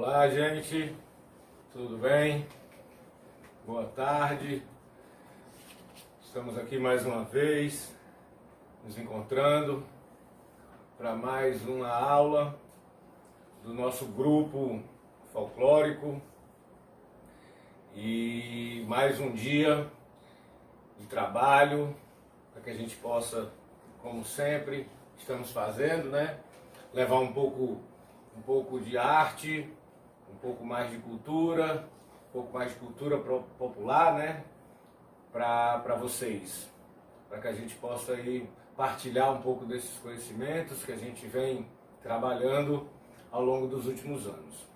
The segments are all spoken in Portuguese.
Olá, gente, tudo bem? Boa tarde. Estamos aqui mais uma vez, nos encontrando para mais uma aula do nosso grupo folclórico e mais um dia de trabalho para que a gente possa, como sempre estamos fazendo, né, levar um pouco de arte, um pouco mais de cultura, um pouco mais de cultura popular, né, para vocês, para que a gente possa aí partilhar um pouco desses conhecimentos que a gente vem trabalhando ao longo dos últimos anos.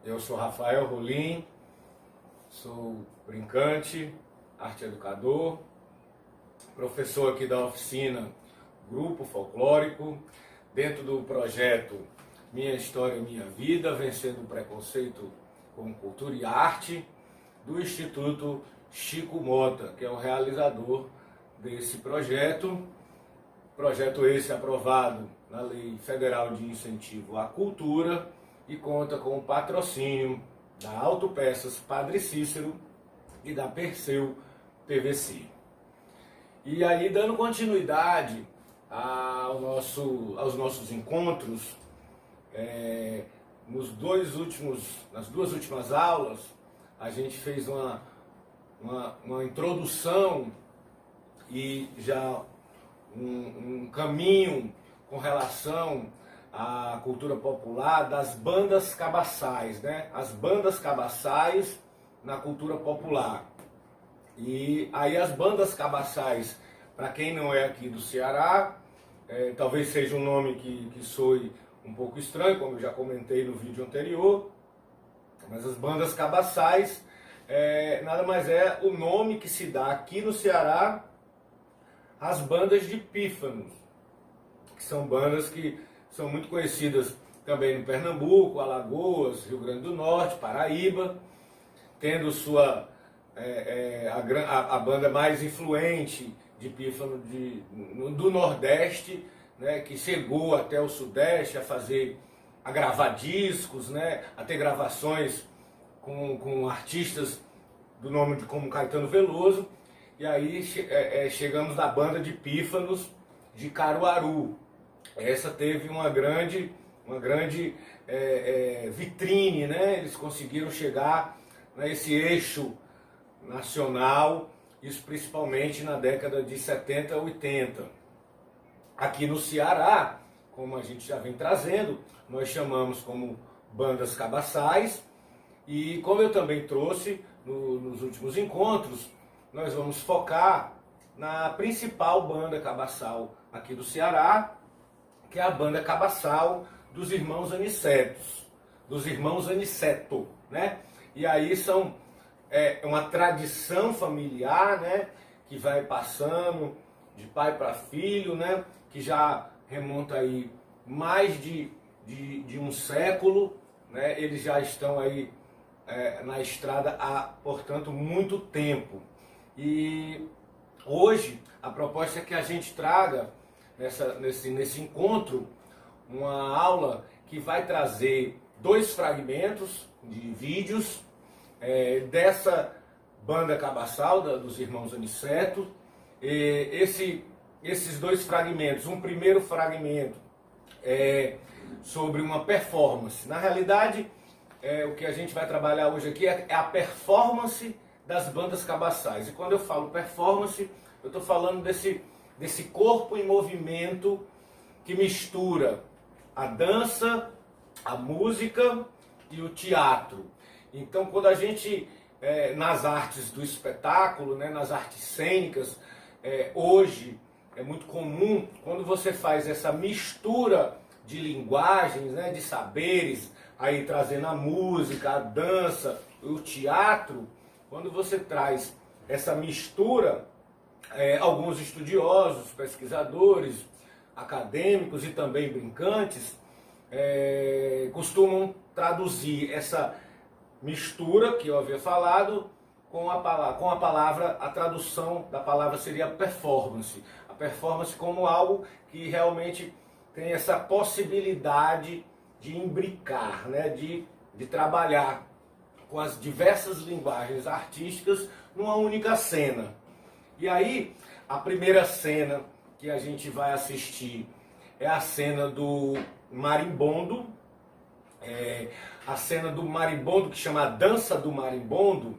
Eu sou Rafael Rolim, sou brincante, arte educador, professor aqui da oficina Grupo Folclórico, dentro do projeto Minha História, Minha Vida, Vencendo o Preconceito com Cultura e Arte, do Instituto Chico Mota, que é o realizador desse projeto. Projeto esse aprovado na Lei Federal de Incentivo à Cultura e conta com o patrocínio da Autopeças Padre Cícero e da Perseu PVC. E aí, dando continuidade aos nossos encontros, nas duas últimas aulas, a gente fez uma introdução e já um caminho com relação à cultura popular das bandas cabaçais, né? As bandas cabaçais na cultura popular. E aí as bandas cabaçais, para quem não é aqui do Ceará, talvez seja um nome que soe um pouco estranho, como eu já comentei no vídeo anterior, mas as bandas cabaçais nada mais é o nome que se dá aqui no Ceará às bandas de pífanos, que são bandas que são muito conhecidas também no Pernambuco, Alagoas, Rio Grande do Norte, Paraíba, tendo a banda mais influente de pífano do Nordeste, né, que chegou até o Sudeste a gravar discos, né, a ter gravações com artistas do nome como Caetano Veloso. E aí chegamos na banda de pífanos de Caruaru. Essa teve uma grande vitrine, né? Eles conseguiram chegar nesse eixo nacional, isso principalmente na década de 70, 80. Aqui no Ceará, como a gente já vem trazendo, nós chamamos como bandas cabaçais, e como eu também trouxe nos últimos encontros, nós vamos focar na principal banda cabaçal aqui do Ceará, que é a banda cabaçal dos irmãos Aniceto, né? E aí são uma tradição familiar, né, que vai passando de pai para filho, né, que já remonta aí mais de um século, né? Eles já estão aí na estrada há, portanto, muito tempo. E hoje a proposta é que a gente traga nesse encontro uma aula que vai trazer 2 fragmentos de vídeos dessa banda cabaçal dos irmãos Aniceto. Esses 2 fragmentos, um primeiro fragmento é sobre uma performance. Na realidade, o que a gente vai trabalhar hoje aqui é a performance das bandas cabaçais. E quando eu falo performance, eu estou falando desse corpo em movimento que mistura a dança, a música e o teatro. Então, quando a gente, nas artes do espetáculo, né, nas artes cênicas, hoje é muito comum, quando você faz essa mistura de linguagens, né, de saberes, aí trazendo a música, a dança, o teatro, quando você traz essa mistura, alguns estudiosos, pesquisadores, acadêmicos e também brincantes costumam traduzir essa mistura que eu havia falado com a palavra, a tradução da palavra seria performance. A performance como algo que realmente tem essa possibilidade de imbricar, né, de de trabalhar com as diversas linguagens artísticas numa única cena. E aí, a primeira cena que a gente vai assistir é a cena do marimbondo, a cena do marimbondo, que chama a Dança do Marimbondo.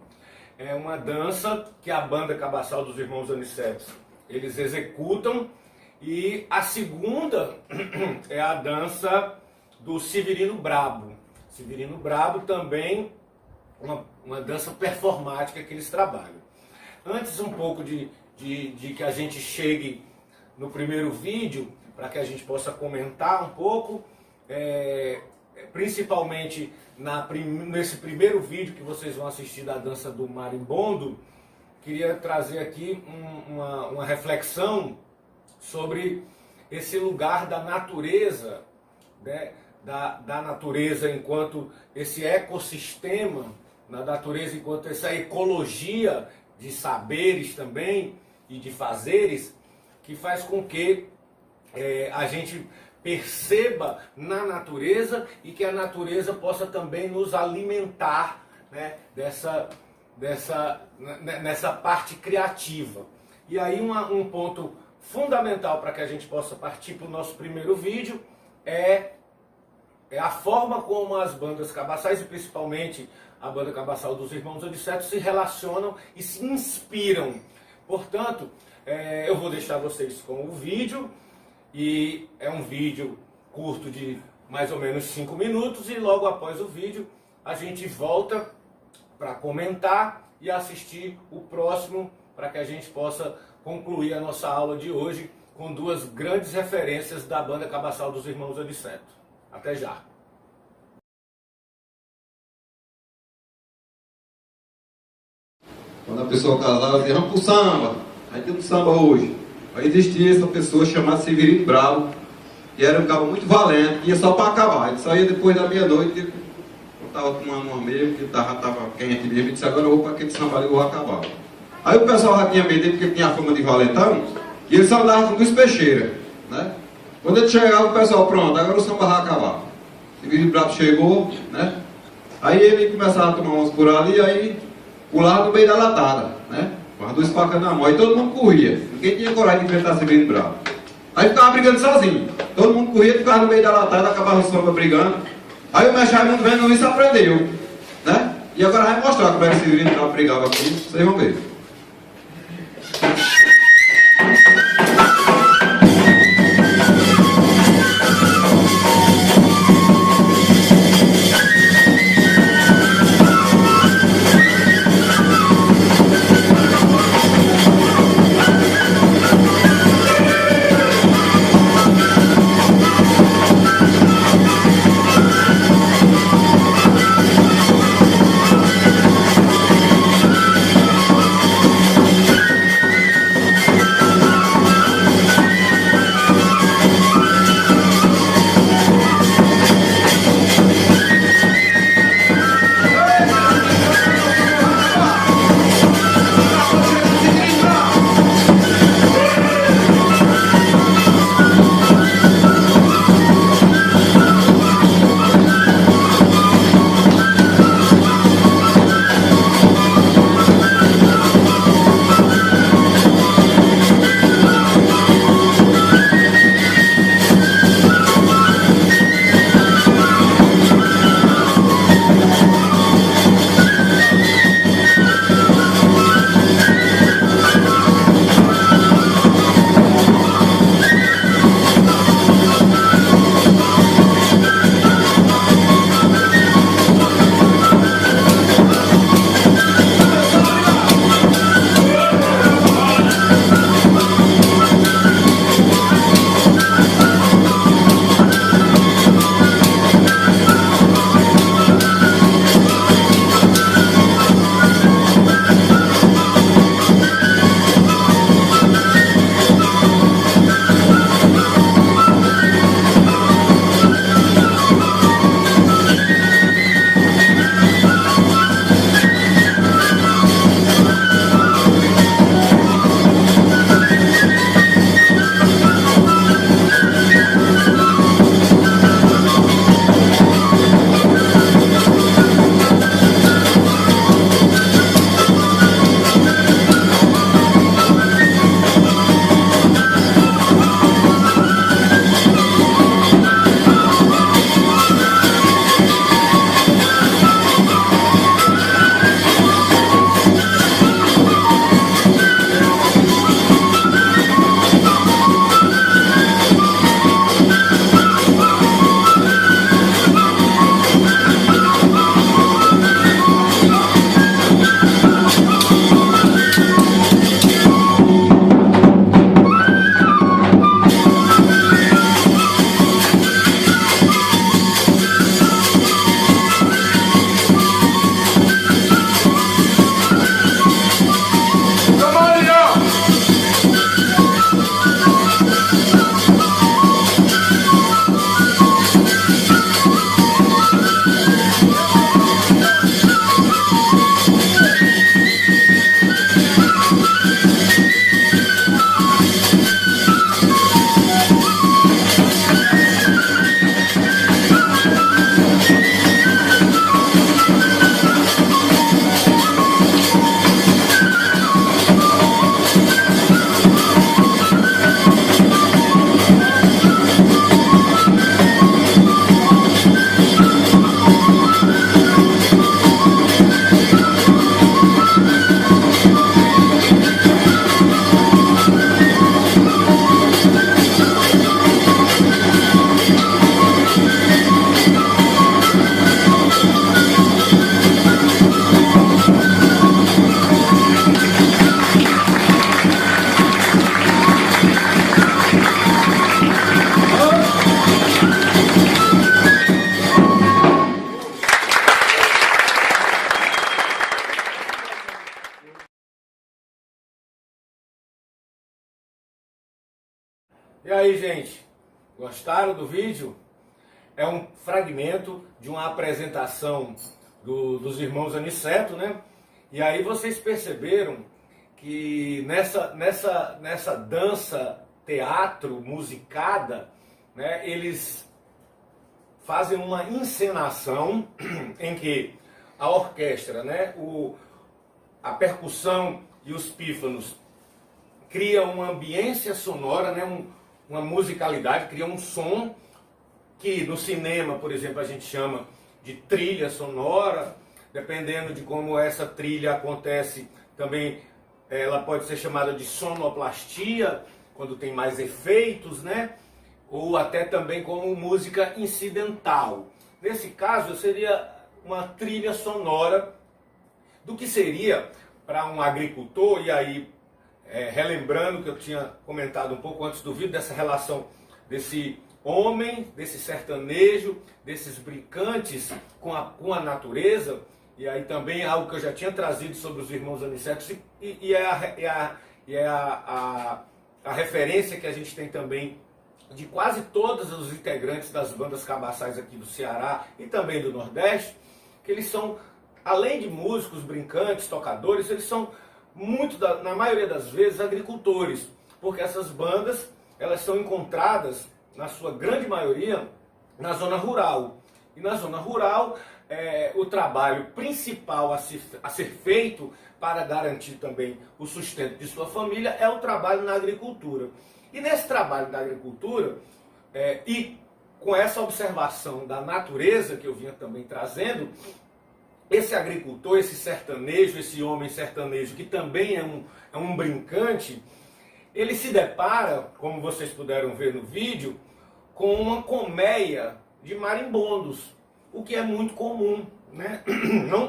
É uma dança que a banda Cabaçal dos Irmãos Anicetos eles executam. E a segunda é a dança do Severino Brabo. Severino Brabo também uma dança performática que eles trabalham. Antes um pouco de que a gente chegue no primeiro vídeo, para que a gente possa comentar um pouco, principalmente nesse primeiro vídeo que vocês vão assistir da dança do marimbondo, queria trazer aqui uma reflexão sobre esse lugar da natureza, né? da natureza enquanto esse ecossistema, na natureza enquanto essa ecologia de saberes também e de fazeres, que faz com que a gente perceba na natureza e que a natureza possa também nos alimentar, né, nessa parte criativa. E aí um ponto fundamental para que a gente possa partir para o nosso primeiro vídeo é a forma como as bandas cabaçais, e principalmente a banda Cabaçal dos Irmãos Anicetos, se relacionam e se inspiram. Portanto, eu vou deixar vocês com o vídeo, e é um vídeo curto de mais ou menos 5 minutos, e logo após o vídeo a gente volta para comentar e assistir o próximo, para que a gente possa concluir a nossa aula de hoje com duas grandes referências da banda Cabaçal dos Irmãos Aniceto. Até já! Quando a pessoa casava, dizia, vamos pro samba. Aí tem um samba hoje. Aí existia essa pessoa chamada Severino Brabo, que era um cara muito valente, ia só para acabar. Ele saía depois da meia-noite, eu estava tomando uma meia, porque estava quente mesmo, e disse, agora eu vou para aquele samba ali, eu vou acabar. Aí o pessoal já tinha medo dele, porque ele tinha a fama de valentão, e ele só andava com Luiz Peixeira, né? Quando ele chegava, o pessoal, pronto, agora o samba vai acabar. Severino Brabo chegou, né? Aí ele começava a tomar umas por ali, aí pulava no meio da latada, né? Com as 2 facas na mão, aí todo mundo corria. Ninguém tinha coragem de enfrentar Severino Brabo. Aí ficava brigando sozinho. Todo mundo corria, ficava no meio da latada, acabava o samba brigando. Aí o mestre Raimundo vendo isso aprendeu, né? E agora vai mostrar como é que o Severino Brabo brigava aqui, vocês vão ver. E aí, gente, gostaram do vídeo? É um fragmento de uma apresentação dos irmãos Aniceto, né? E aí vocês perceberam que nessa dança teatro musicada, né, eles fazem uma encenação em que a orquestra, né, a percussão e os pífanos criam uma ambiência sonora, né, uma musicalidade, criam um som que no cinema, por exemplo, a gente chama de trilha sonora. Dependendo de como essa trilha acontece, também ela pode ser chamada de sonoplastia, quando tem mais efeitos, né? Ou até também como música incidental. Nesse caso, seria uma trilha sonora do que seria para um agricultor. E aí, relembrando que eu tinha comentado um pouco antes do vídeo, dessa relação desse homem, desse sertanejo, desses brincantes com a natureza. E aí também algo que eu já tinha trazido sobre os irmãos Aniceto, e é a referência que a gente tem também de quase todos os integrantes das bandas cabaçais aqui do Ceará e também do Nordeste, que eles são, além de músicos, brincantes, tocadores, eles são muito, na maioria das vezes, agricultores, porque essas bandas, elas são encontradas, na sua grande maioria, na zona rural. E na zona rural, o trabalho principal a ser feito para garantir também o sustento de sua família é o trabalho na agricultura. E nesse trabalho da agricultura, e com essa observação da natureza que eu vinha também trazendo, esse agricultor, esse sertanejo, esse homem sertanejo, que também é um brincante, ele se depara, como vocês puderam ver no vídeo, com uma colmeia de marimbondos, o que é muito comum, né?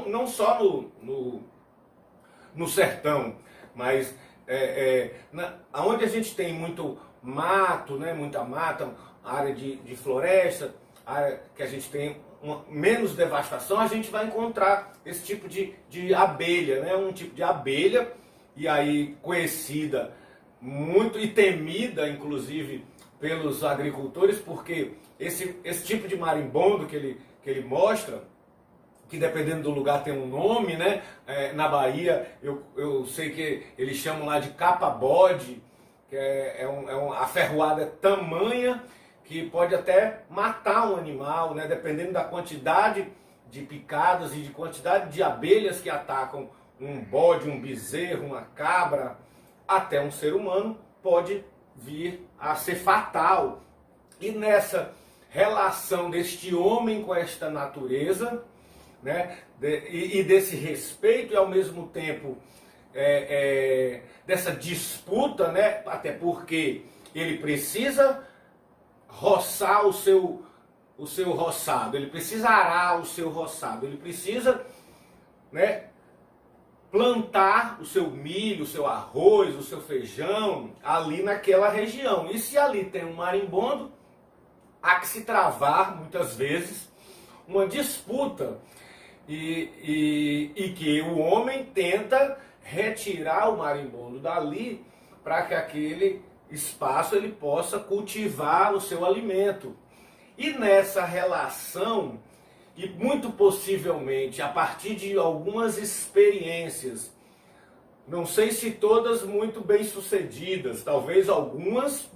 Não só no sertão, mas onde a gente tem muito mato, né? Muita mata, área de floresta, área que a gente tem menos devastação, a gente vai encontrar esse tipo de abelha, né? Um tipo de abelha, e aí conhecida muito e temida, inclusive, pelos agricultores, porque esse tipo de marimbondo que ele mostra, que dependendo do lugar tem um nome, né? Na Bahia, eu sei que eles chamam lá de capa-bode, que a ferroada tamanha que pode até matar um animal, né? Dependendo da quantidade de picadas e de quantidade de abelhas que atacam um bode, um bezerro, uma cabra, até um ser humano, pode vir a ser fatal. E nessa relação deste homem com esta natureza, né, e desse respeito e ao mesmo tempo dessa disputa, né, até porque ele precisa roçar o seu roçado, ele precisa arar o seu roçado, ele precisa, né, plantar o seu milho, o seu arroz, o seu feijão ali naquela região. E se ali tem um marimbondo, há que se travar muitas vezes uma disputa e que o homem tenta retirar o marimbondo dali para que aquele espaço ele possa cultivar o seu alimento. E nessa relação, e muito possivelmente a partir de algumas experiências, não sei se todas muito bem sucedidas, talvez algumas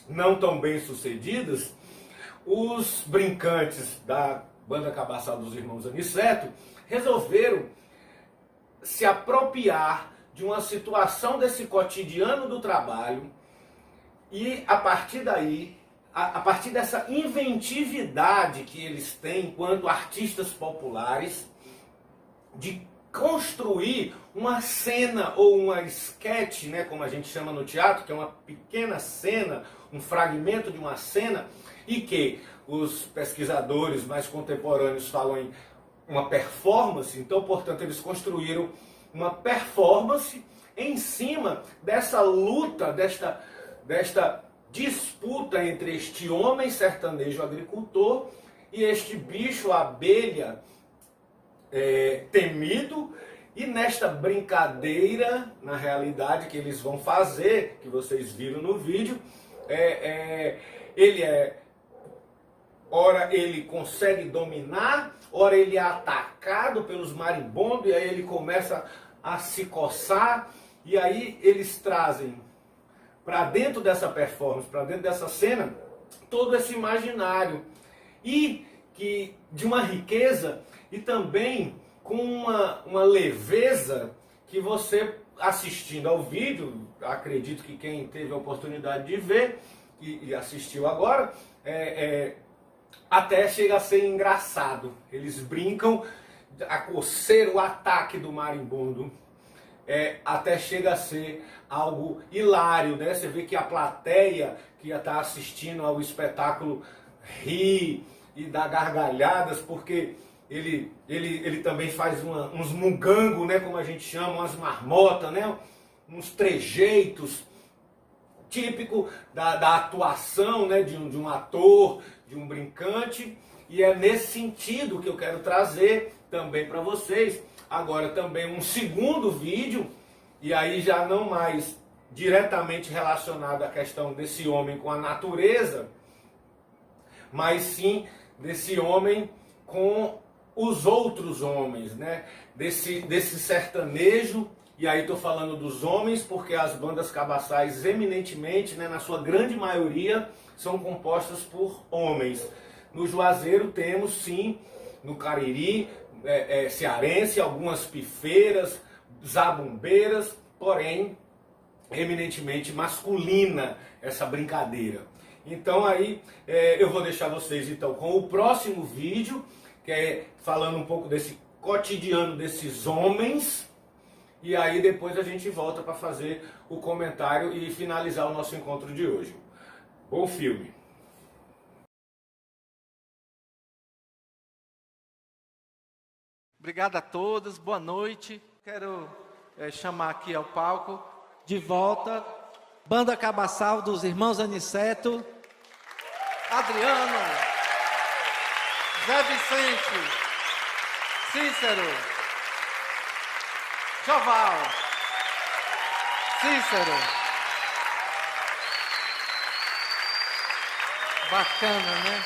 não tão bem sucedidas, os brincantes da banda cabaçal dos irmãos Aniceto resolveram se apropriar de uma situação desse cotidiano do trabalho e a partir daí, a partir dessa inventividade que eles têm enquanto artistas populares, de construir uma cena ou uma sketch, né, como a gente chama no teatro, que é uma pequena cena, um fragmento de uma cena, e que os pesquisadores mais contemporâneos falam em uma performance. Então, portanto, eles construíram uma performance em cima dessa luta, desta disputa entre este homem sertanejo agricultor e este bicho abelha temido. E nesta brincadeira, na realidade, que eles vão fazer, que vocês viram no vídeo, ora ele consegue dominar, ora ele é atacado pelos marimbondos, e aí ele começa a se coçar, e aí eles trazem para dentro dessa performance, para dentro dessa cena, todo esse imaginário, e que de uma riqueza, e também com uma leveza, que você assistindo ao vídeo, acredito que quem teve a oportunidade de ver, e assistiu agora, até chega a ser engraçado. Eles brincam, a coceira, o ataque do marimbondo, até chega a ser algo hilário, né? Você vê que a plateia que está assistindo ao espetáculo ri e dá gargalhadas, porque ele também faz uns mungangos, né? Como a gente chama, umas marmotas, né? Uns trejeitos típico da atuação, né? de um ator, de um brincante, e é nesse sentido que eu quero trazer também para vocês agora também um segundo vídeo, e aí já não mais diretamente relacionado à questão desse homem com a natureza, mas sim desse homem com os outros homens, né? Desse sertanejo. E aí estou falando dos homens porque as bandas cabaçais eminentemente, né, na sua grande maioria, são compostas por homens. No Juazeiro temos sim, no Cariri, cearense, algumas pifeiras, zabumbeiras, porém eminentemente masculina essa brincadeira. Então aí eu vou deixar vocês então com o próximo vídeo, que é falando um pouco desse cotidiano desses homens. E aí depois a gente volta para fazer o comentário e finalizar o nosso encontro de hoje. Bom filme! Obrigado a todos, boa noite. Quero chamar aqui ao palco, de volta, Banda Cabaçal dos Irmãos Aniceto, Adriano, Zé Vicente, Cícero, Joval, Cícero. Bacana, né?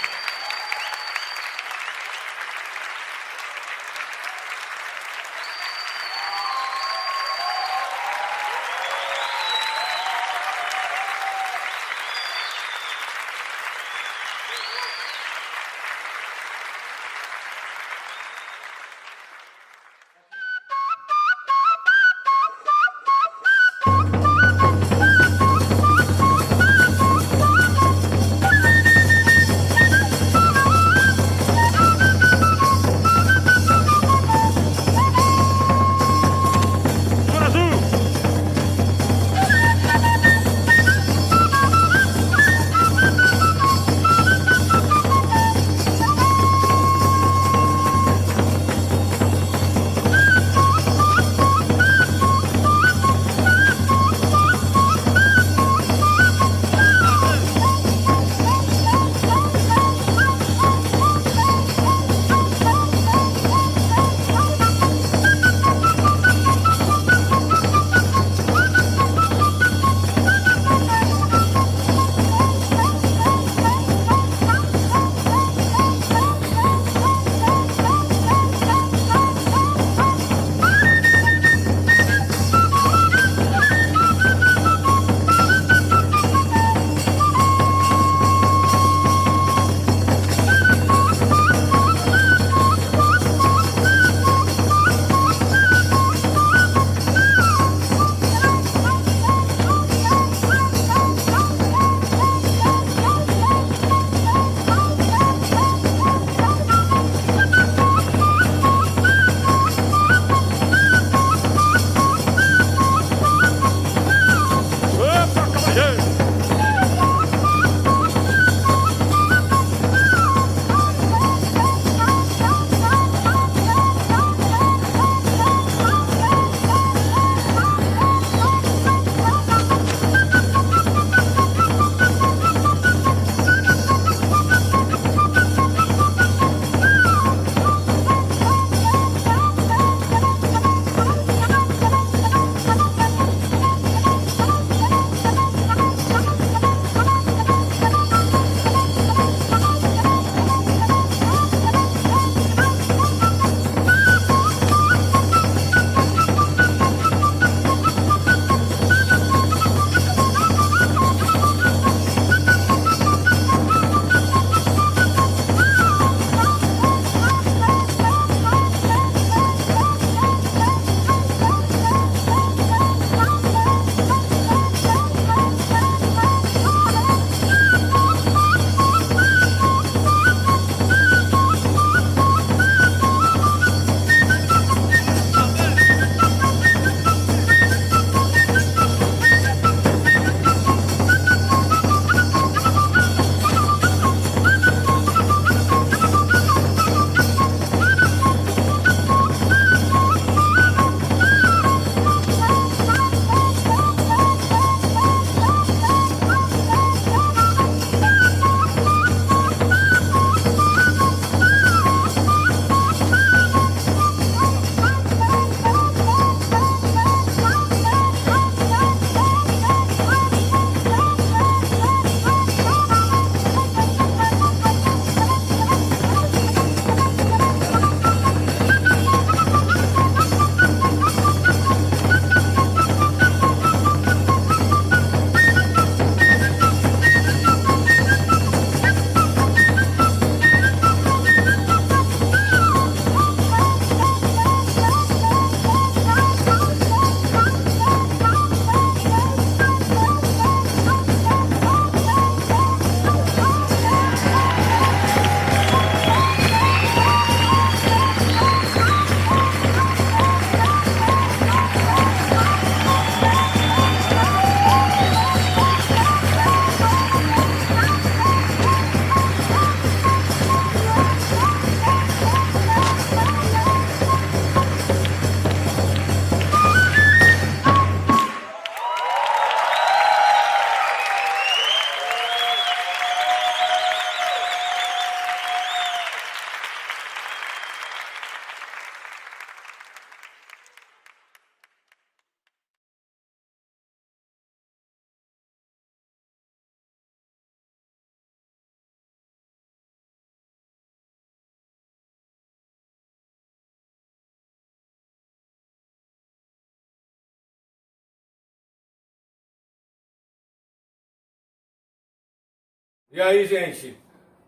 E aí, gente,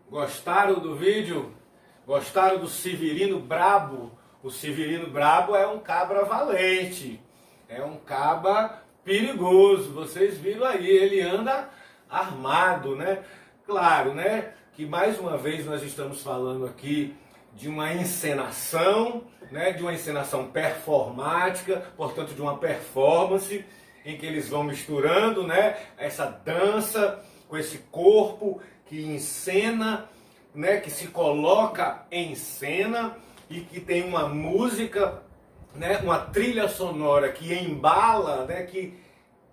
gostaram do vídeo? Gostaram do Severino Brabo? O Severino Brabo é um cabra valente, é um cabra perigoso. Vocês viram aí, ele anda armado, né? Claro, né, que mais uma vez nós estamos falando aqui de uma encenação, né, de uma encenação performática, portanto de uma performance em que eles vão misturando, né, essa dança com esse corpo que encena, né, que se coloca em cena e que tem uma música, né, uma trilha sonora que embala, né, que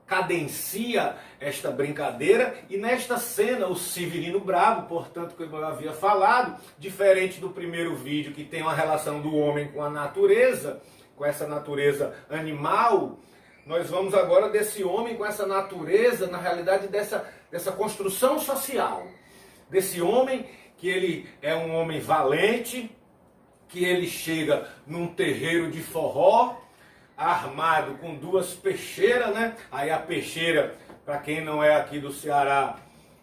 cadencia esta brincadeira. E nesta cena o Severino Brabo, portanto, como eu havia falado, diferente do primeiro vídeo que tem uma relação do homem com a natureza, com essa natureza animal, nós vamos agora desse homem com essa natureza, na realidade dessa construção social, desse homem que ele é um homem valente, que ele chega num terreiro de forró, armado com duas peixeiras, né? Aí a peixeira, para quem não é aqui do Ceará,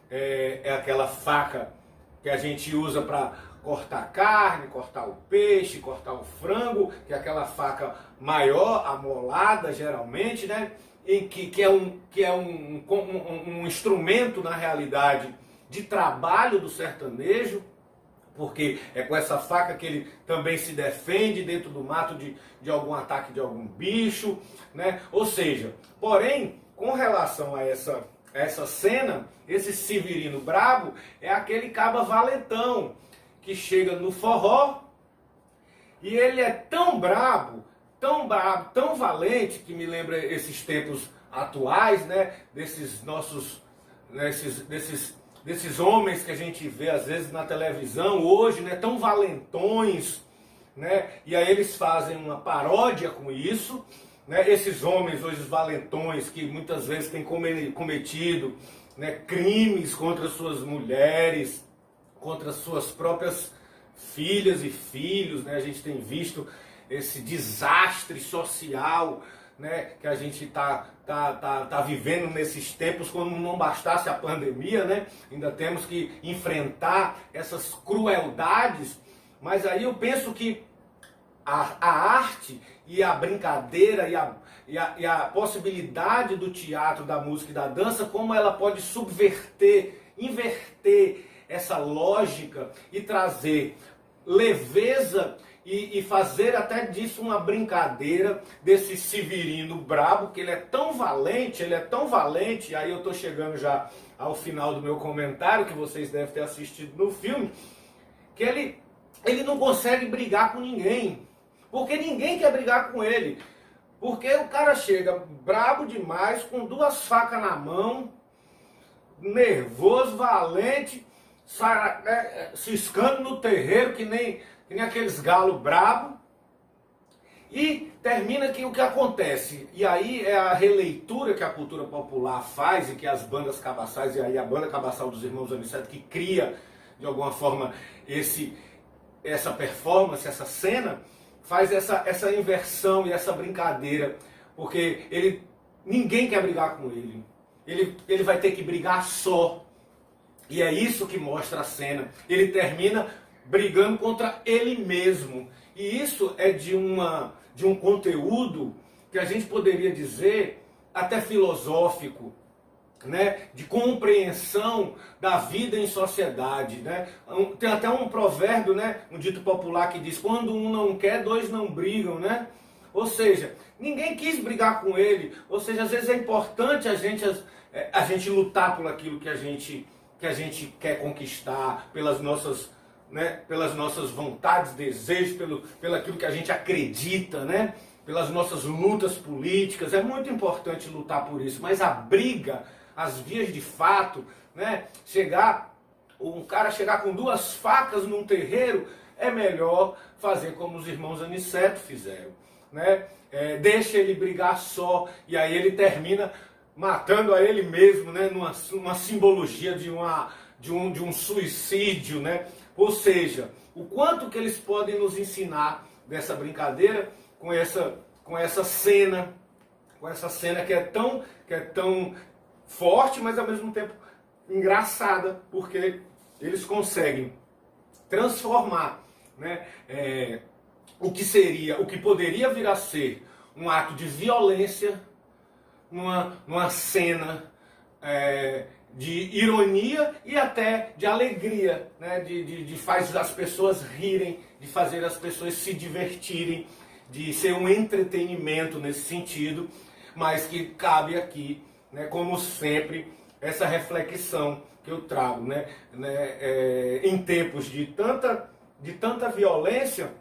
é aquela faca que a gente usa para cortar carne, cortar o peixe, cortar o frango, que é aquela faca maior, amolada geralmente, né? Em que é um instrumento, na realidade, de trabalho do sertanejo, porque é com essa faca que ele também se defende dentro do mato de algum ataque de algum bicho, né? Ou seja, porém, com relação a essa cena, esse Severino Brabo é aquele caba valentão que chega no forró e ele é tão brabo, tão valente, que me lembra esses tempos atuais, né? Desses nossos, desses homens que a gente vê às vezes na televisão hoje, né, tão valentões, né, e aí eles fazem uma paródia com isso, né, esses homens hoje valentões que muitas vezes têm cometido, né, crimes contra suas mulheres, contra suas próprias filhas e filhos, né, a gente tem visto esse desastre social, né, que a gente tá vivendo nesses tempos, quando não bastasse a pandemia, né, ainda temos que enfrentar essas crueldades. Mas aí eu penso que a arte e a brincadeira e a possibilidade do teatro, da música e da dança, como ela pode inverter essa lógica e trazer leveza e fazer até disso uma brincadeira, desse Severino Brabo, que ele é tão valente, e aí eu estou chegando já ao final do meu comentário, que vocês devem ter assistido no filme, que ele não consegue brigar com ninguém, porque ninguém quer brigar com ele, porque o cara chega brabo demais, com duas facas na mão, nervoso, valente, ciscando no terreiro, que nem aqueles galos brabo, e termina que o que acontece, e aí é a releitura que a cultura popular faz, e que as bandas cabaçais, e aí a banda cabaçal dos Irmãos Aniceto, que cria de alguma forma essa performance, essa cena, faz essa inversão e essa brincadeira, porque ninguém quer brigar com ele vai ter que brigar só, e é isso que mostra a cena. Ele termina brigando contra ele mesmo. E isso é de um conteúdo que a gente poderia dizer até filosófico, né? De compreensão da vida em sociedade, né? Tem até um provérbio, né? Um dito popular que diz: quando um não quer, dois não brigam, né? Ou seja, ninguém quis brigar com ele. Ou seja, às vezes é importante a gente lutar por aquilo que a gente quer conquistar, pelas nossas, né, pelas nossas vontades, desejos, pelo aquilo que a gente acredita, né, pelas nossas lutas políticas. É muito importante lutar por isso, mas a briga, as vias de fato, né, um cara chegar com duas facas num terreiro, é melhor fazer como os irmãos Aniceto fizeram, né? Deixa ele brigar só, e aí ele termina matando a ele mesmo, né, numa simbologia de um suicídio, né? Ou seja, o quanto que eles podem nos ensinar dessa brincadeira com essa cena que é tão forte, mas ao mesmo tempo engraçada, porque eles conseguem transformar, né, o que poderia vir a ser um ato de violência numa cena de ironia e até de alegria, né, de fazer as pessoas rirem, de fazer as pessoas se divertirem, de ser um entretenimento nesse sentido, mas que cabe aqui, né, como sempre, essa reflexão que eu trago, né, em tempos de tanta violência,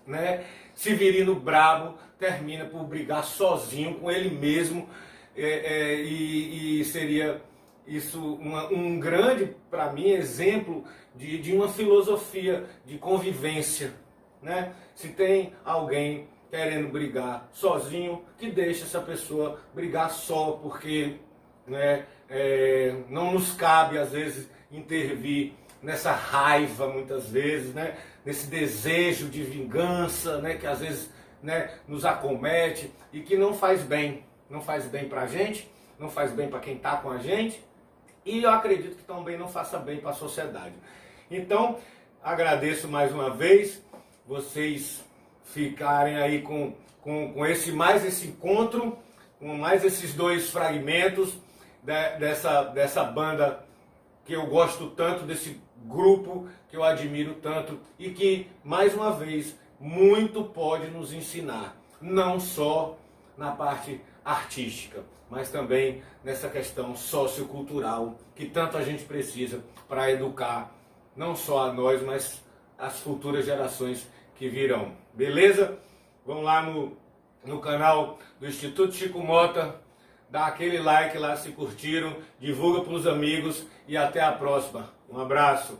né, Severino Brabo termina por brigar sozinho com ele mesmo, e seria isso um grande, para mim, exemplo de uma filosofia de convivência, né? Se tem alguém querendo brigar sozinho, que deixe essa pessoa brigar só, porque, né, não nos cabe, às vezes, intervir nessa raiva, muitas vezes, né, nesse desejo de vingança, né, que às vezes, né, nos acomete e que não faz bem para a gente, não faz bem para quem está com a gente, e eu acredito que também não faça bem para a sociedade. Então, agradeço mais uma vez vocês ficarem aí com esse encontro, com mais esses 2 fragmentos dessa banda que eu gosto tanto, desse grupo que eu admiro tanto e que, mais uma vez, muito pode nos ensinar, não só na parte artística, mas também nessa questão sociocultural que tanto a gente precisa para educar não só a nós, mas as futuras gerações que virão. Beleza? Vão lá no canal do Instituto Chico Mota, dá aquele like lá se curtiram, divulga para os amigos e até a próxima. Um abraço.